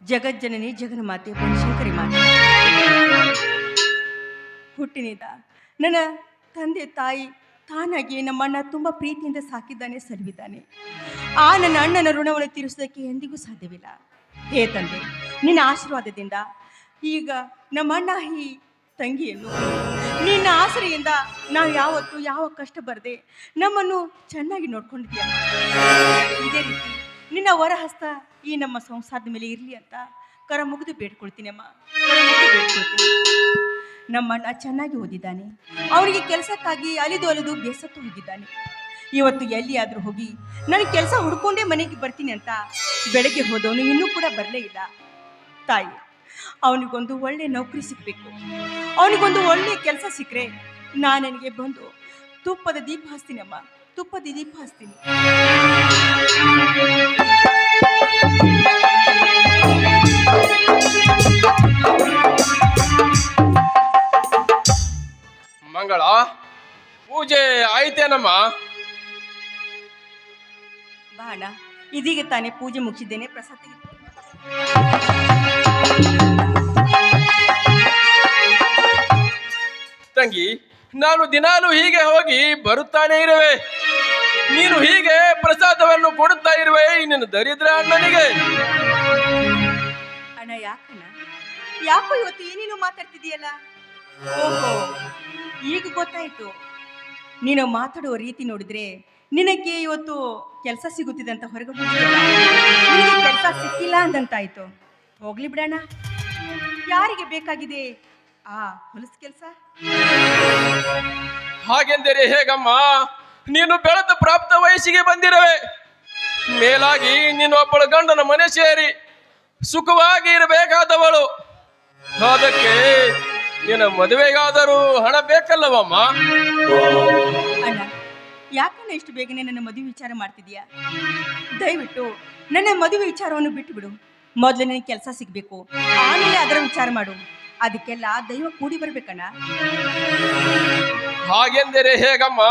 ಜಗಜ್ಜನನಿ ಜಗನ್ಮಾತೆ ಬನಶಂಕರಿ ಮಾತೆ. ಹುಟ್ಟಿನಿಂದ ನನ್ನ ತಂದೆ ತಾಯಿ ತಾನಾಗಿ ನಮ್ಮಣ್ಣ ತುಂಬ ಪ್ರೀತಿಯಿಂದ ಸಾಕಿದ್ದಾನೆ, ಸಲುಹಿದ್ದಾನೆ. ಆ ನನ್ನ ಅಣ್ಣನ ಋಣವನ್ನು ತೀರಿಸೋದಕ್ಕೆ ಎಂದಿಗೂ ಸಾಧ್ಯವಿಲ್ಲ. ಹೇ ತಂದೆ, ನಿನ್ನ ಆಶೀರ್ವಾದದಿಂದ ಈಗ ನಮ್ಮಣ್ಣ ಈ ತಂಗಿಯನ್ನು ನಿನ್ನ ಆಸರೆಯಿಂದ ನಾವು ಯಾವತ್ತೂ ಯಾವ ಕಷ್ಟ ಬರದೆ ನಮ್ಮನ್ನು ಚೆನ್ನಾಗಿ ನೋಡ್ಕೊಂಡಿದ್ದೀಯ. ಇದೇ ರೀತಿ ನಿನ್ನ ಹೊರಹಸ್ತ ಈ ನಮ್ಮ ಸಂಸಾರದ ಮೇಲೆ ಇರಲಿ ಅಂತ ಕರ ಮುಗಿದು ಬೇಡ್ಕೊಳ್ತೀನಿ ಅಮ್ಮ, ಕರ ಮುಗಿದು ಬೇಡ್ಕೊಳ್ತೀನಿ. ನಮ್ಮಣ್ಣ ಚೆನ್ನಾಗಿ ಓದಿದ್ದಾನೆ, ಅವನಿಗೆ ಕೆಲಸಕ್ಕಾಗಿ ಅಲಿದು ಬೇಸತ್ತು ಹೋಗಿದ್ದಾನೆ. ಇವತ್ತು ಎಲ್ಲಿಯಾದರೂ ಹೋಗಿ ನನಗೆ ಕೆಲಸ ಹುಡ್ಕೊಂಡೇ ಮನೆಗೆ ಬರ್ತೀನಿ ಅಂತ ಬೆಳಗ್ಗೆ ಹೋದವನು ಇನ್ನೂ ಕೂಡ ಬರಲೇ ಇಲ್ಲ. ತಾಯಿ, ಅವನಿಗೊಂದು ಒಳ್ಳೆ ನೌಕರಿ ಸಿಗಬೇಕು, ಅವನಿಗೊಂದು ಒಳ್ಳೆ ಕೆಲಸ ಸಿಕ್ಕರೆ ನಾನು ನನಗೆ ಬಂದು ತುಪ್ಪದ ದೀಪ ಹಚ್ತೀನಿ ಅಮ್ಮ, ತುಪ್ಪದ ದೀಪ ಹಚ್ತೀನಿ. ಮಂಗಳ, ಪೂಜೆ ಆಯ್ತೇನಮ್ಮ? ಬಾಣ, ಇದೀಗ ತಾನೇ ಪೂಜೆ ಮುಗಿಸಿದ್ದೇನೆ, ಪ್ರಸಾದ ತೆಗೆದು. ತಂಗಿ, ನಾನು ದಿನಾಲು ಹೀಗೆ ಹೋಗಿ ಬರುತ್ತಾನೆ ಇರುವೆ, ನೀನು ಹೀಗೆ ಪ್ರಸಾದವನ್ನು ಕೊಡುತ್ತಾ ಇರುವೆ ನಿನ್ನ ದರಿದ್ರ ಅಣ್ಣನಿಗೆ. ಅಣ್ಣ, ಯಾಕಣ್ಣ, ಯಾಕೋ ಇವತ್ತು ಏನೇನು ಮಾತಾಡ್ತಿದೀಯಲ್ಲ? ಓಹೋ, ಈಗ ಗೊತ್ತಾಯ್ತು. ನೀನು ಮಾತಾಡುವ ರೀತಿ ನೋಡಿದ್ರೆ ನಿನಗೆ ಇವತ್ತು ಕೆಲಸ ಸಿಗುತ್ತಿದೆ ಅಂತ ಹೊರಗಡೆ ನಿನಗೆ ಕೆಲಸ ಸಿಕ್ಕಿಲ್ಲ ಅಂದಂತಾಯ್ತು. ಹೋಗ್ಲಿ ಬಿಡೋಣ, ಯಾರಿಗೆ ಬೇಕಾಗಿದೆ ಆ ಹೊಲಸು ಕೆಲಸ? ಹಾಗೆಂದರೆ ಹೇಗಮ್ಮ? ನೀನು ಬೆಳೆದ ಪ್ರಾಪ್ತ ವಯಸ್ಸಿಗೆ ಬಂದಿರುವೆ, ಮೇಲಾಗಿ ನೀನು ಒಬ್ಬಳ ಗಂಡನ ಮನೆ ಸೇರಿ ಸುಖವಾಗಿ ಇರಬೇಕಾದವಳು. ಅದಕ್ಕೆ ನಿನ್ನ ಮದುವೆಗಾದರೂ ಹಣ ಬೇಕಲ್ಲವಮ್ಮ? ಅಣ್ಣ, ಯಾಕಣ್ಣ ಇಷ್ಟು ಬೇಗನೆ ನನ್ನ ಮದುವೆ ವಿಚಾರ ಮಾಡ್ತಿದೀಯಾ? ದಯವಿಟ್ಟು ನನ್ನ ಮದುವೆ ವಿಚಾರವನ್ನು ಬಿಟ್ಟು ಬಿಡು. ಮೊದಲು ನನಗೆ ಕೆಲಸ ಸಿಗಬೇಕು, ಆಮೇಲೆ ಅದರ ವಿಚಾರ ಮಾಡು. ಅದಕ್ಕೆಲ್ಲ ದೈವ ಕೂಡಿ ಬರ್ಬೇಕಣ್ಣ. ಹಾಗೆಂದರೆ ಹೇಗಮ್ಮ?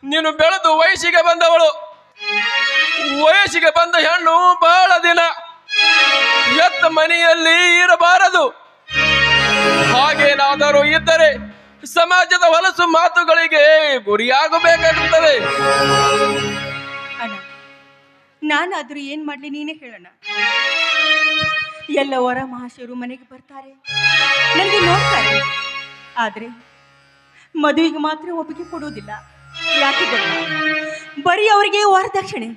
ನೀನು ಬೆಳೆದು ವಯಸ್ಸಿಗೆ ಬಂದವಳು, ವಯಸ್ಸಿಗೆ ಬಂದ ಹೆಣ್ಣು ಬಹಳ ದಿನ ಎತ್ತ ಮನೆಯಲ್ಲಿ ಇರಬಾರದು. ಹಾಗೇನಾದರೂ ಇದ್ದರೆ ಸಮಾಜದ ಹೊಲಸು ಮಾತುಗಳಿಗೆ ಗುರಿಯಾಗಬೇಕಾಗುತ್ತದೆ. ಅಣ್ಣ, ನಾನಾದ್ರೂ ಏನ್ ಮಾಡ್ಲಿ, ನೀನೇ ಹೇಳೋಣ. ಎಲ್ಲ ವರ ಮಹಾಶಯರು ಮನೆಗೆ ಬರ್ತಾರೆ, ನನಗೆ ನೋಡ್ತಾರೆ, ಆದ್ರೆ ಮದುವೆಗೆ ಮಾತ್ರ ಒಪ್ಪಿಗೆ ಕೊಡುವುದಿಲ್ಲ. ಯಾಕೆ ಗೊತ್ತಾ? ಬರೀ ಅವರಿಗೆ ವರದಕ್ಷಿಣೆ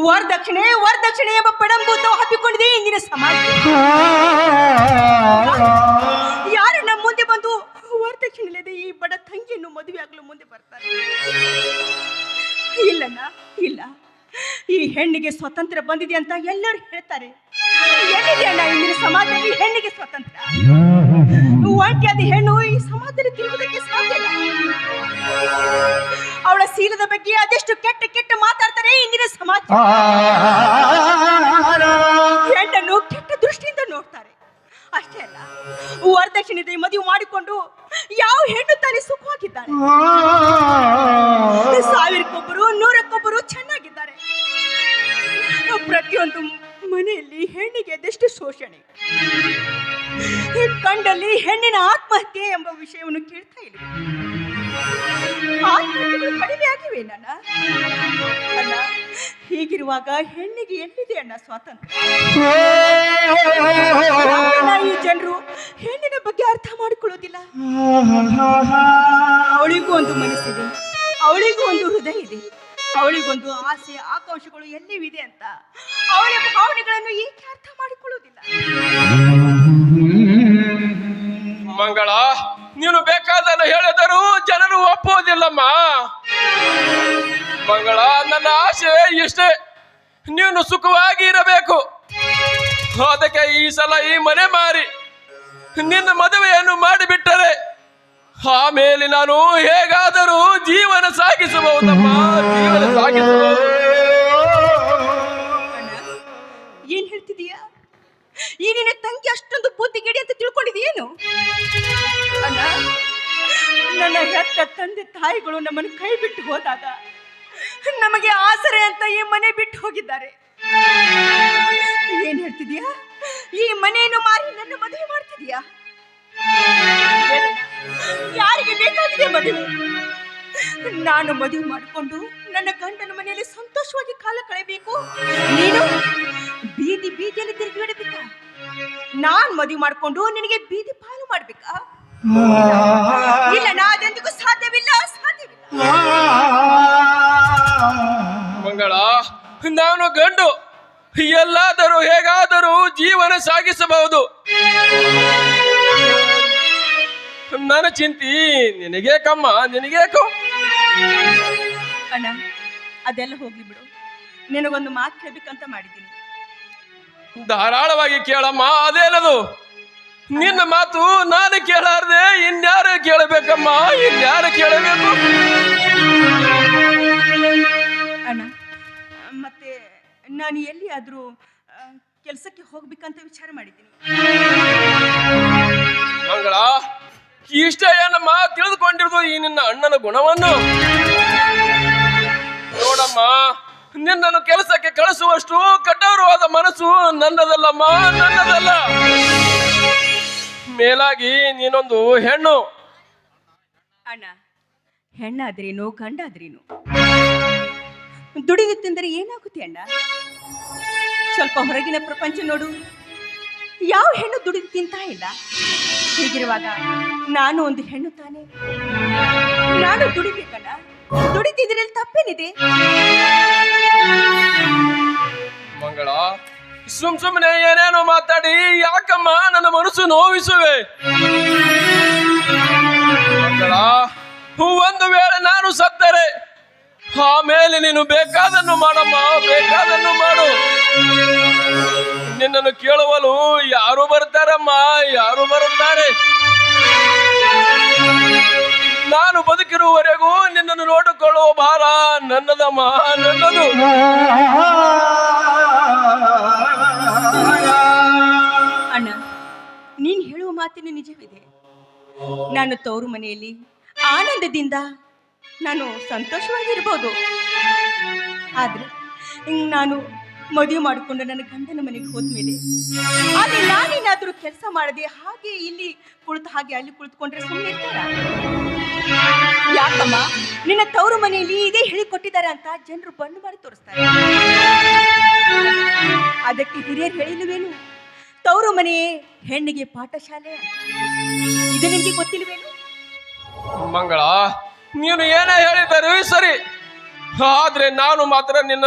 ವರದಕ್ಷಿಣೆ ವರದಕ್ಷಿಣೆ ಎಂಬ ಪಡಂಭೂತ ಹಬ್ಬಿಕೊಂಡಿದೆ ಇಂದಿನ ಸಮಾಜ. ಯಾರು ನಮ್ಮ ಮುಂದೆ ಬಂದು ವರದಕ್ಷಿಣೆ ಇಲ್ಲದೆ ಈ ಬಡ ತಂಗಿಯನ್ನು ಮದುವೆ ಆಗಲು ಮುಂದೆ ಬರ್ತಾರೆ? ಇಲ್ಲಣ್ಣ, ಇಲ್ಲ. ಈ ಹೆಣ್ಣಿಗೆ ಸ್ವಾತಂತ್ರ್ಯ ಬಂದಿದೆ ಅಂತ ಎಲ್ಲರೂ ಹೇಳ್ತಾರೆ. ಎಲ್ಲಿದೆ ಅಣ್ಣ ಇಂದಿನ ಸಮಾಜದಲ್ಲಿ ಹೆಣ್ಣಿಗೆ ಸ್ವಾತಂತ್ರ್ಯ? ಒಂಟಿಯಾದ ಹೆಣ್ಣು ಈ ಸಮಾಜದಲ್ಲಿ ತಿರುಗುವುದಕ್ಕೆ ಸಾಧ್ಯ ಇಲ್ಲ. ಅವಳ ಶೀಲದ ಬಗ್ಗೆ ಅದೆಷ್ಟು ಕೆಟ್ಟ ಕೆಟ್ಟ ಮಾತಾಡ್ತಾರೆ ಇಂದಿನ ಸಮಾಜ. ಹೆಣ್ಣನ್ನು ಕೆಟ್ಟ ದೃಷ್ಟಿಯಿಂದ ನೋಡ್ತಾರೆ. ಅಷ್ಟೇ ಅಲ್ಲ, ವರದಕ್ಷಿಣೆ ಮದುವೆ ಮಾಡಿಕೊಂಡು ಯಾವ ಹೆಣ್ಣು ತಾನೇ ಸುಖವಾಗಿದ್ದಾರೆ? ಸಾವಿರಕ್ಕೊಬ್ಬರು ನೂರಕ್ಕೊಬ್ಬರು ಚೆನ್ನಾಗಿದ್ದಾರೆ. ಪ್ರತಿಯೊಂದು ಮನೆಯಲ್ಲಿ ಹೆಣ್ಣಿಗೆ ಅದೆಷ್ಟು ಶೋಷಣೆ, ಕಂಡಲ್ಲಿ ಹೆಣ್ಣಿನ ಆತ್ಮಹತ್ಯೆ ಎಂಬ ವಿಷಯವನ್ನು ಕೇಳ್ತಾ ಇಲ್ಲ. ಆತ್ಮಹತ್ಯೆಗಳು ಕಡಿಮೆ ಆಗಿವೆ ನನ್ನ ಅಣ್ಣ. ಹೀಗಿರುವಾಗ ಹೆಣ್ಣಿಗೆ ಎಲ್ಲಿದೆ ಅಣ್ಣ ಸ್ವಾತಂತ್ರ್ಯ? ಈ ಜನರು ಹೆಣ್ಣಿನ ಬಗ್ಗೆ ಅರ್ಥ ಮಾಡಿಕೊಳ್ಳೋದಿಲ್ಲ. ಅವಳಿಗೂ ಒಂದು ಮನಸ್ಸಿದೆ, ಅವಳಿಗೂ ಒಂದು ಹೃದಯ ಇದೆ, ಅವಳಿಗೊಂದು ಆಸೆ ಆಕಾಂಕ್ಷೆಗಳು ಎಲ್ಲಿವಿದೆ ಅಂತ ಅವಳ ಭಾವನೆಗಳನ್ನು ಏಕೆ ಅರ್ಥ ಮಾಡಿಕೊಳ್ಳುವುದಿಲ್ಲ? ಮಂಗಳ, ನೀನು ಬೇಕಾದನ್ನು ಹೇಳಿದರೂ ಜನರು ಒಪ್ಪುವುದಿಲ್ಲಮ್ಮ. ಮಂಗಳ, ನನ್ನ ಆಸೆ ಇಷ್ಟೇ, ನೀನು ಸುಖವಾಗಿ ಇರಬೇಕು. ಅದಕ್ಕೆ ಈ ಸಲ ಈ ಮನೆ ಮಾರಿ ನಿನ್ನ ಮದುವೆಯನ್ನು ಮಾಡಿಬಿಟ್ಟರೆ ಆಮೇಲೆ ನಾನು ಹೇಗಾದರೂ ಜೀವನ ಸಾಗಿಸಬಹುದಮ್ಮ, ಜೀವನ ಸಾಗಿಸಬಹುದು. ಏನ್ ಹೇಳ್ತಿದೀಯಾ? ಈ ನಿನ್ನ ತಂಗಿ ಅಷ್ಟೊಂದು ಬುದ್ಧಿಗಿಡಿ ಅಂತ ತಿಳ್ಕೊಂಡಿದೀಯೇನು? ಅಣ್ಣ, ನನ್ನ ಹೆತ್ತ ತಂದೆ ತಾಯಿಗಳು ನಮ್ಮನ್ನು ಕೈ ಬಿಟ್ಟು ಹೋದಾಗ ನಮಗೆ ಆಸರೆ ಅಂತ ಈ ಮನೆ ಬಿಟ್ಟು ಹೋಗಿದ್ದಾರೆ. ಏನ್ ಹೇಳ್ತಿದ್ಯಾ? ಈ ಮನೆಯನ್ನು ಮಾರಿ ನನ್ನ ಮದುವೆ ಮಾಡ್ತಿದೀಯಾ? ಯಾರಿಗೆ ಬೇಕಾಗಿದೆ ಮದುವೆ? ನಾನು ಮದುವೆ ಮಾಡಿಕೊಂಡು ನನ್ನ ಗಂಡನ ಮನೆಯಲ್ಲಿ ಸಂತೋಷವಾಗಿ ಕಾಲ ಕಳೆಯಬೇಕು. ನೀನು ಬೀದಿ ಬೀದಿಯಲ್ಲಿ ತಿರುಗಿ ಬಿಡಬೇಕಾ? ನಾನ್ ಮದುವೆ ಮಾಡಿಕೊಂಡು ನಿನಗೆ ಬೀದಿ ಪಾಲು ಮಾಡ್ಬೇಕಾ? ಇಲ್ಲ, ನಾದೆಂದಿಗೂ ಸಾಧ್ಯವಿಲ್ಲ, ಸಾಧ್ಯವಿಲ್ಲ. ಮಂಗಳ, ನಾನು ಗಂಡು, ಎಲ್ಲಾದರೂ ಹೇಗಾದರೂ ಜೀವನ ಸಾಗಿಸಬಹುದು. ನನ್ನ ಚಿಂತೆ ನಿನಗೇಕಮ್ಮ, ನಿನಗೇಕೋ? ಅಣ್ಣ, ಅದೆಲ್ಲ ಹೋಗ್ಲಿ ಬಿಡು. ನಿನಗೊಂದು ಮಾತು ಕೇಳ್ಬೇಕಂತ ಮಾಡಿದ್ದೀನಿ. ಧಾರಾಳವಾಗಿ ಕೇಳಮ್ಮ. ಅದೇನದು? ನಿನ್ನ ಮಾತು ನಾನು ಕೇಳಾರ್ದೆ ಇನ್ಯಾರು ಕೇಳಬೇಕಮ್ಮ? ಇನ್ಯಾರು ಕೇಳಬೇಕು? ಅಣ್ಣ, ಮತ್ತೆ ನಾನು ಎಲ್ಲಿಯಾದರೂ ಕೆಲಸಕ್ಕೆ ಹೋಗ್ಬೇಕಂತ ವಿಚಾರ ಮಾಡಿದ್ದೀನಿ. ಮಂಗಳ, ಇಷ್ಟ ಏನಮ್ಮ ತಿಳಿದುಕೊಂಡಿರೋದು ಈ ನಿನ್ನ ಅಣ್ಣನ ಗುಣವನ್ನು? ನೋಡಮ್ಮ, ನಿನ್ನನ್ನು ಕೆಲಸಕ್ಕೆ ಕಳಿಸುವಷ್ಟು ಕಠೋರವಾದ ಮನಸ್ಸು ನನ್ನದಲ್ಲಮ್ಮ, ನನ್ನದಲ್ಲ. ಮೇಲಾಗಿ ನೀನೊಂದು ಹೆಣ್ಣು. ಅಣ್ಣ, ಹೆಣ್ಣಾದ್ರೇನು ಗಂಡಾದ್ರೇನು ದುಡಿದು ತಿಂದರೆ ಏನಾಗುತ್ತೆ ಅಣ್ಣ? ಸ್ವಲ್ಪ ಹೊರಗಿನ ಪ್ರಪಂಚ ನೋಡು. ಯಾವ ಹೆಣ್ಣು ದುಡಿದು ತಿಂತಾ ಇಲ್ಲ. ಹೀಗಿರುವಾಗ ನಾನು ಒಂದು ಹೆಣ್ಣು ತಾನೆ, ನಾನು ದುಡಿಬೇಕಣ್ಣ. ದುಡಿತಿದ್ರಲ್ಲಿ ತಪ್ಪೇನಿದೆ? ಮಂಗಳ, ಸುಮ್ಮನೆ ಏನೇನೋ ಮಾತಾಡಿ ಯಾಕಮ್ಮ ನನ್ನ ಮನಸ್ಸು ನೋವಿಸುವೆ? ಮಂಗಳ, ಒಂದು ವೇಳೆ ನಾನು ಸತ್ತರೆ ಆಮೇಲೆ ನೀನು ಬೇಕಾದನ್ನು ಮಾಡಮ್ಮ, ಬೇಕಾದನ್ನು ಮಾಡು. ನಿನ್ನನ್ನು ಕೇಳುವಲು ಯಾರು ಬರ್ತಾರಮ್ಮ, ಯಾರು ಬರುತ್ತಾರೆ? ನಾನು ಬದುಕಿರುವವರೆಗೂ ನಿನ್ನನ್ನು ನೋಡಿಕೊಳ್ಳುವ ಭಾರ ನನ್ನದಮ್ಮ, ನನ್ನದು. ಅಣ್ಣ, ನೀನು ಹೇಳುವ ಮಾತಿನ ನಿಜವಿದೆ. ನಾನು ತವರು ಮನೆಯಲ್ಲಿ ಆನಂದದಿಂದ ನಾನು ಸಂತೋಷವಾಗಿರ್ಬೋದು. ಆದ್ರೆ ನಾನು ಮದುವೆ ಮಾಡಿಕೊಂಡು ನನ್ನ ಗಂಡನ ಮನೆಗೆ ಹೋದ್ಮೇಲೆ ಅಲ್ಲಿ ನಾನೇನಾದ್ರೂ ಕೆಲಸ ಮಾಡದೆ ಹಾಗೆ ಇಲ್ಲಿ ಕುಳಿತು ಹಾಗೆ ಅಲ್ಲಿ ಕುಳಿತುಕೊಂಡ್ರೆ ಸುಮ್ಮನೆ ಇರ್ತಾರ? ಯಾಕಮ್ಮ, ನಿನ್ನ ತವರು ಮನೆಯಲ್ಲಿ ಇದೇ ಹೇಳಿಕೊಟ್ಟಿದ್ದಾರೆ ಅಂತ ಜನರು ಬಣ್ಣು ಮಾಡಿ ತೋರಿಸ್ತಾರೆ. ಅದಕ್ಕೆ ಹಿರಿಯರು ಹೇಳಿಲ್ವೇನು, ತವರು ಮನೆಯೇ ಹೆಣ್ಣಿಗೆ ಪಾಠಶಾಲೆ? ಇದು ನಿಮ್ಗೆ ಗೊತ್ತಿಲ್ವೇನು? ಮಂಗಳ, ನೀನು ಏನೇ ಹೇಳಿದರೂ ಸರಿ, ಆದ್ರೆ ನಾನು ಮಾತ್ರ ನಿನ್ನ